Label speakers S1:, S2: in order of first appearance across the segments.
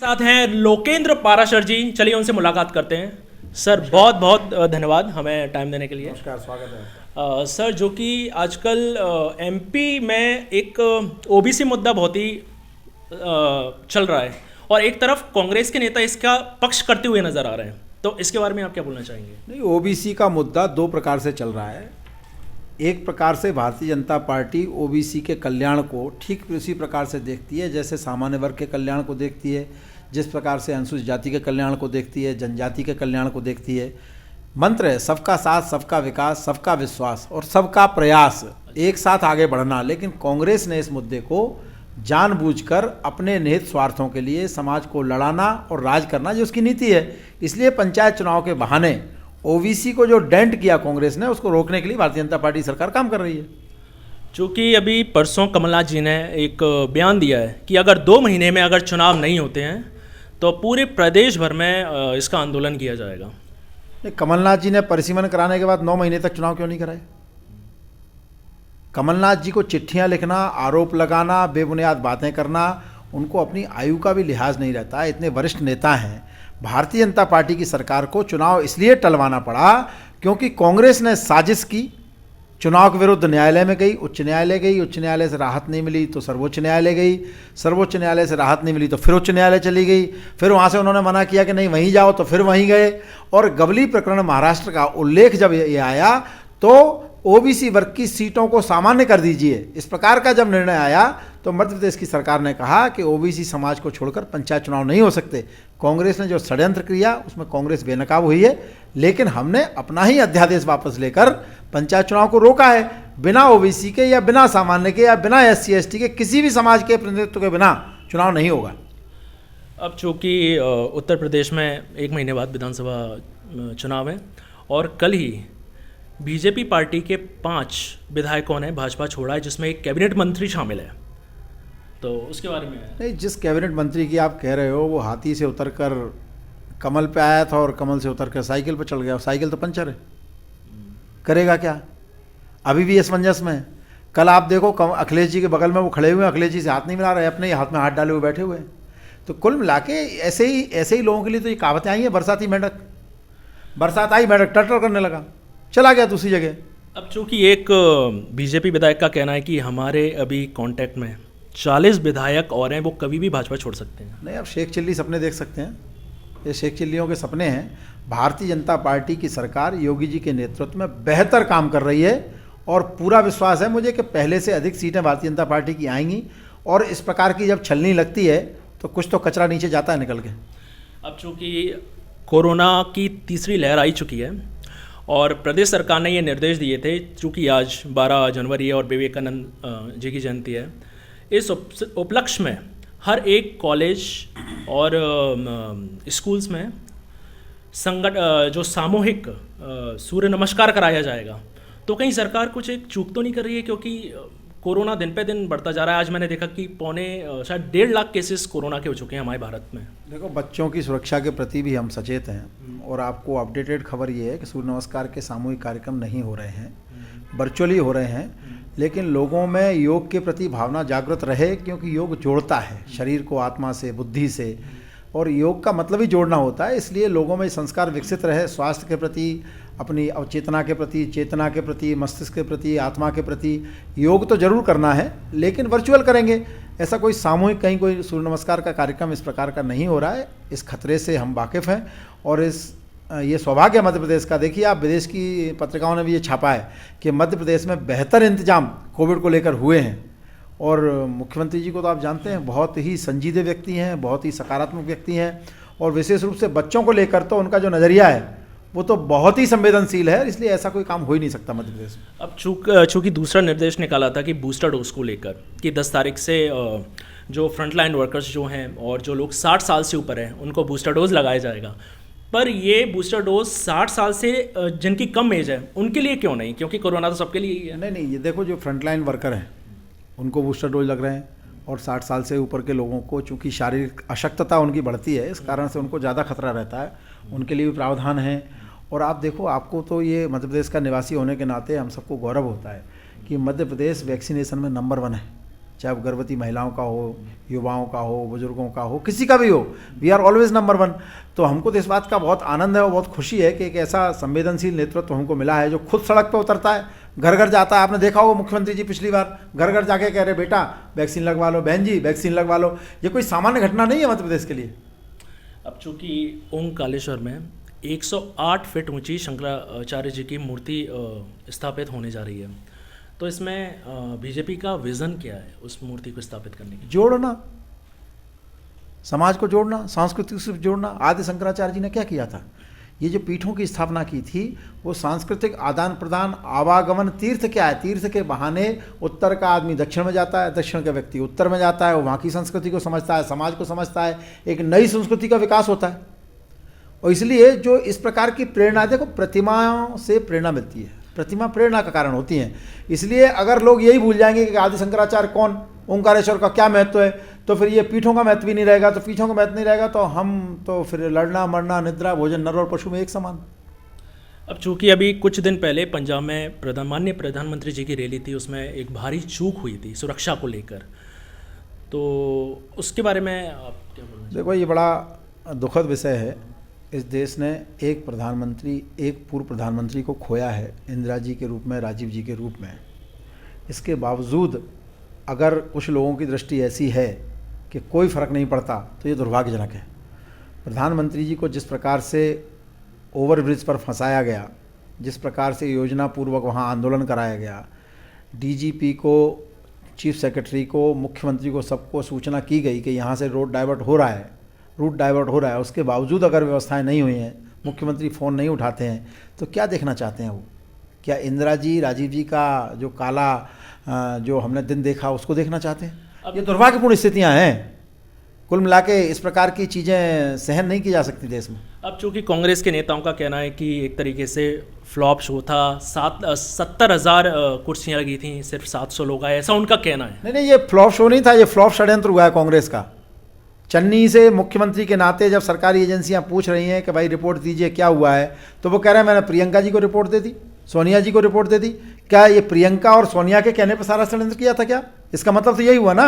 S1: साथ हैं लोकेंद्र पाराशर जी। चलिए उनसे मुलाकात करते हैं। सर बहुत बहुत धन्यवाद हमें टाइम देने के लिए।
S2: नमस्कार, स्वागत है।
S1: सर जो कि आजकल एमपी में एक ओबीसी मुद्दा बहुत ही चल रहा है और एक तरफ कांग्रेस के नेता इसका पक्ष करते हुए नजर आ रहे हैं, तो इसके बारे में आप क्या बोलना चाहेंगे?
S2: नहीं, ओबीसी का मुद्दा दो प्रकार से चल रहा है। एक प्रकार से भारतीय जनता पार्टी ओबीसी के कल्याण को ठीक उसी प्रकार से देखती है जैसे सामान्य वर्ग के कल्याण को देखती है, जिस प्रकार से अनुसूचित जाति के कल्याण को देखती है, जनजाति के कल्याण को देखती है। मंत्र है सबका साथ, सबका विकास, सबका विश्वास और सबका प्रयास, एक साथ आगे बढ़ना। लेकिन कांग्रेस ने इस मुद्दे को जानबूझकर अपने निहित स्वार्थों के लिए समाज को लड़ाना और राज करना जो उसकी नीति है, इसलिए पंचायत चुनाव के बहाने ओबीसी को जो डेंट किया कांग्रेस ने, उसको रोकने के लिए भारतीय जनता पार्टी सरकार काम कर रही है।
S1: चूँकि अभी परसों कमलनाथ जी ने एक बयान दिया है कि अगर 2 महीने में अगर चुनाव नहीं होते हैं तो पूरे प्रदेश भर में इसका आंदोलन किया जाएगा।
S2: नहीं, कमलनाथ जी ने परिसीमन कराने के बाद 9 महीने तक चुनाव क्यों नहीं कराए? कमलनाथ जी को चिट्ठियां लिखना, आरोप लगाना, बेबुनियाद बातें करना, उनको अपनी आयु का भी लिहाज नहीं रहता। इतने वरिष्ठ नेता हैं। भारतीय जनता पार्टी की सरकार को चुनाव इसलिए टलवाना पड़ा क्योंकि कांग्रेस ने साजिश की, चुनाव के विरुद्ध न्यायालय में गई, उच्च न्यायालय गई, उच्च न्यायालय से राहत नहीं मिली तो सर्वोच्च न्यायालय गई, सर्वोच्च न्यायालय से राहत नहीं मिली तो फिर उच्च न्यायालय चली गई, फिर वहाँ से उन्होंने मना किया कि नहीं वहीं जाओ तो फिर वहीं गए। और गबली प्रकरण महाराष्ट्र का उल्लेख जब ये आया तो ओबीसी वर्ग की सीटों को सामान्य कर दीजिए, इस प्रकार का जब निर्णय आया तो मध्य प्रदेश की सरकार ने कहा कि ओबीसी समाज को छोड़कर पंचायत चुनाव नहीं हो सकते। कांग्रेस ने जो षड्यंत्र किया उसमें कांग्रेस बेनकाब हुई है, लेकिन हमने अपना ही अध्यादेश वापस लेकर पंचायत चुनाव को रोका है। बिना ओबीसी के या बिना सामान्य के या बिना SC ST के किसी भी समाज के प्रतिनिधित्व के बिना चुनाव नहीं होगा।
S1: अब चूँकि उत्तर प्रदेश में 1 महीने बाद विधानसभा चुनाव है और कल ही बीजेपी पार्टी के 5 विधायकों ने भाजपा छोड़ा है, जिसमें एक कैबिनेट मंत्री शामिल है, तो उसके बारे में?
S2: नहीं, जिस कैबिनेट मंत्री की आप कह रहे हो वो हाथी से उतरकर कमल पे आया था और कमल से उतरकर साइकिल पे चढ़ गया। साइकिल तो पंचर है, करेगा क्या? अभी भी असमंजस में है। कल आप देखो अखिलेश जी के बगल में वो खड़े हुए हैं, अखिलेश जी से हाथ नहीं मिला रहे, अपने ही हाथ में हाथ डाले हुए बैठे हुए हैं। तो कुल मिला के ऐसे ही लोगों के लिए तो ये कहावतें आई हैं, बरसाती मेंढक, बरसात आई मेंढक टटर करने लगा, चला गया दूसरी जगह।
S1: अब चूँकि एक बीजेपी विधायक का कहना है कि हमारे अभी कांटेक्ट में 40 विधायक और हैं, वो कभी भी भाजपा छोड़ सकते हैं।
S2: नहीं, अब शेख चिल्ली सपने देख सकते हैं, ये शेख चिल्लियों के सपने हैं। भारतीय जनता पार्टी की सरकार योगी जी के नेतृत्व में बेहतर काम कर रही है और पूरा विश्वास है मुझे कि पहले से अधिक सीटें भारतीय जनता पार्टी की आएंगी। और इस प्रकार की जब छलनी लगती है तो कुछ तो कचरा नीचे जाता है निकल के।
S1: अब चूँकि कोरोना की तीसरी लहर आई चुकी है और प्रदेश सरकार ने ये निर्देश दिए थे, चूँकि आज 12 जनवरी है और विवेकानंद जी की जयंती है, इस उपलक्ष्य में हर एक कॉलेज और स्कूल्स में जो सामूहिक सूर्य नमस्कार कराया जाएगा। तो कहीं सरकार कुछ एक चूक तो नहीं कर रही है? क्योंकि कोरोना दिन पे दिन बढ़ता जा रहा है। आज मैंने देखा कि शायद 1.5 लाख केसेस कोरोना के हो चुके हैं हमारे भारत में।
S2: देखो, बच्चों की सुरक्षा के प्रति भी हम सचेत हैं और आपको अपडेटेड खबर ये है कि सूर्य नमस्कार के सामूहिक कार्यक्रम नहीं हो रहे हैं, वर्चुअली हो रहे हैं। लेकिन लोगों में योग के प्रति भावना जागृत रहे, क्योंकि योग जोड़ता है शरीर को आत्मा से, बुद्धि से, और योग का मतलब ही जोड़ना होता है। इसलिए लोगों में संस्कार विकसित रहे, स्वास्थ्य के प्रति, अपनी अवचेतना के प्रति, चेतना के प्रति, मस्तिष्क के प्रति, आत्मा के प्रति योग तो जरूर करना है, लेकिन वर्चुअल करेंगे। ऐसा कोई सामूहिक कहीं कोई सूर्य नमस्कार का कार्यक्रम इस प्रकार का नहीं हो रहा है। इस खतरे से हम वाकिफ़ हैं और ये सौभाग्य मध्य प्रदेश का। देखिए, आप विदेश की पत्रिकाओं ने भी ये छापा है कि मध्य प्रदेश में बेहतर इंतजाम कोविड को लेकर हुए हैं। और मुख्यमंत्री जी को तो आप जानते हैं, बहुत ही संजीदे व्यक्ति हैं, बहुत ही सकारात्मक व्यक्ति हैं, और विशेष रूप से बच्चों को लेकर तो उनका जो नज़रिया है वो तो बहुत ही संवेदनशील है। इसलिए ऐसा कोई काम हो ही नहीं सकता मध्य प्रदेश में।
S1: अब चूँकि दूसरा निर्देश निकाला था कि बूस्टर डोज को लेकर कि 10 तारीख से जो फ्रंटलाइन वर्कर्स जो हैं और जो लोग 60 साल से ऊपर हैं उनको बूस्टर डोज लगाया जाएगा। पर ये बूस्टर डोज 60 साल से जिनकी कम एज है उनके लिए क्यों नहीं? क्योंकि कोरोना तो सबके लिए ही है।
S2: नहीं, ये देखो, जो फ्रंटलाइन वर्कर हैं उनको बूस्टर डोज लग रहे हैं, और 60 साल से ऊपर के लोगों को चूँकि शारीरिक अशक्तता उनकी बढ़ती है, इस कारण से उनको ज़्यादा खतरा रहता है, उनके लिए भी प्रावधान है। और आप देखो, आपको तो ये मध्य प्रदेश का निवासी होने के नाते हम सबको गौरव होता है कि मध्य प्रदेश वैक्सीनेशन में नंबर 1 है। चाहे वो गर्भवती महिलाओं का हो, युवाओं का हो, बुजुर्गों का हो, किसी का भी हो, वी आर ऑलवेज नंबर 1। तो हमको तो इस बात का बहुत आनंद है और बहुत खुशी है कि एक ऐसा संवेदनशील नेतृत्व हमको मिला है जो खुद सड़क पर उतरता है, घर घर जाता है। आपने देखा होगा मुख्यमंत्री जी पिछली बार घर घर जाके कह रहे बेटा वैक्सीन लगवा लो, बहन जी वैक्सीन लगवा लो। ये कोई सामान्य घटना नहीं है मध्य प्रदेश के लिए।
S1: अब चूंकि ओंकारेश्वर में 108 फीट ऊंची शंकराचार्य जी की मूर्ति स्थापित होने जा रही है, तो इसमें बीजेपी का विज़न क्या है उस मूर्ति को स्थापित करने की?
S2: जोड़ना, समाज को जोड़ना, सांस्कृतिक से जोड़ना। आदि शंकराचार्य जी ने क्या किया था? ये जो पीठों की स्थापना की थी वो सांस्कृतिक आदान प्रदान, आवागमन। तीर्थ क्या है? तीर्थ के बहाने उत्तर का आदमी दक्षिण में जाता है, दक्षिण का व्यक्ति उत्तर में जाता है, वो वहाँ की संस्कृति को समझता है, समाज को समझता है, एक नई संस्कृति का विकास होता है। और इसलिए जो इस प्रकार की प्रेरणा, देखो प्रतिमाओं से प्रेरणा मिलती है, प्रतिमा प्रेरणा का कारण होती हैं। इसलिए अगर लोग यही भूल जाएंगे कि आदि शंकराचार्य कौन, ओंकारेश्वर का क्या महत्व है, तो फिर ये पीठों का महत्व भी नहीं रहेगा। तो पीठों का महत्व नहीं रहेगा तो हम तो फिर लड़ना मरना, निद्रा भोजन, नर और पशु में एक समान।
S1: अब चूंकि अभी कुछ दिन पहले पंजाब में माननीय प्रधानमंत्री जी की रैली थी, उसमें एक भारी चूक हुई थी सुरक्षा को लेकर, तो उसके बारे में आप क्या बोलना?
S2: देखो ये बड़ा दुखद विषय है। इस देश ने एक प्रधानमंत्री, एक पूर्व प्रधानमंत्री को खोया है, इंदिरा जी के रूप में, राजीव जी के रूप में। इसके बावजूद अगर कुछ लोगों की दृष्टि ऐसी है कि कोई फ़र्क नहीं पड़ता तो ये दुर्भाग्यजनक है। प्रधानमंत्री जी को जिस प्रकार से ओवरब्रिज पर फंसाया गया, जिस प्रकार से योजना पूर्वक वहाँ आंदोलन कराया गया, डीजीपी को, चीफ सेक्रेटरी को, मुख्यमंत्री को, सबको सूचना की गई कि यहाँ से रूट डाइवर्ट हो रहा है, उसके बावजूद अगर व्यवस्थाएं नहीं हुई हैं, मुख्यमंत्री फ़ोन नहीं उठाते हैं, तो क्या देखना चाहते हैं वो? क्या इंदिरा जी, राजीव जी का जो काला जो हमने दिन देखा उसको देखना चाहते हैं? ये दुर्भाग्यपूर्ण स्थितियां हैं। कुल मिला के इस प्रकार की चीज़ें सहन नहीं की जा सकती देश में।
S1: अब चूंकि कांग्रेस के नेताओं का कहना है कि एक तरीके से फ्लॉप शो था, 70,000 कुर्सियां लगी थी, सिर्फ 700 लोग आए, ऐसा उनका कहना है।
S2: नहीं, ये फ्लॉप शो नहीं था, ये फ्लॉप षड्यंत्र हुआ है कांग्रेस का। चन्नी से मुख्यमंत्री के नाते जब सरकारी एजेंसियां पूछ रही हैं कि भाई रिपोर्ट दीजिए क्या हुआ है, तो वो कह रहे हैं मैंने प्रियंका जी को रिपोर्ट दे दी, सोनिया जी को रिपोर्ट दे दी। क्या ये प्रियंका और सोनिया के कहने पर सारा षड्यंत्र किया था क्या? इसका मतलब तो यही हुआ ना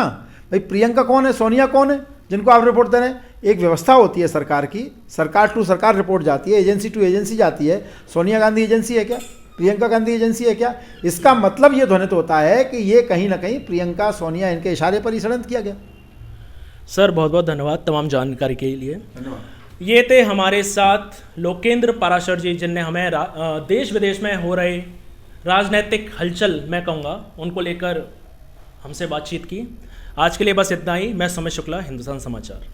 S2: भाई, प्रियंका कौन है, सोनिया कौन है जिनको आप रिपोर्ट दे रहे हैं? एक व्यवस्था होती है सरकार की, सरकार टू सरकार रिपोर्ट जाती है, एजेंसी टू एजेंसी जाती है। सोनिया गांधी एजेंसी है क्या? प्रियंका गांधी एजेंसी है क्या? इसका मतलब ये ध्वनित होता है कि ये कहीं ना कहीं प्रियंका, सोनिया, इनके इशारे पर ही षड्यंत्र किया गया।
S1: सर बहुत बहुत धन्यवाद तमाम जानकारी के लिए। धन्यवाद। ये थे हमारे साथ लोकेंद्र पाराशर जी, जिनने हमें देश विदेश में हो रहे राजनीतिक हलचल, मैं कहूँगा, उनको लेकर हमसे बातचीत की। आज के लिए बस इतना ही। मैं सुमित शुक्ला, हिंदुस्तान समाचार।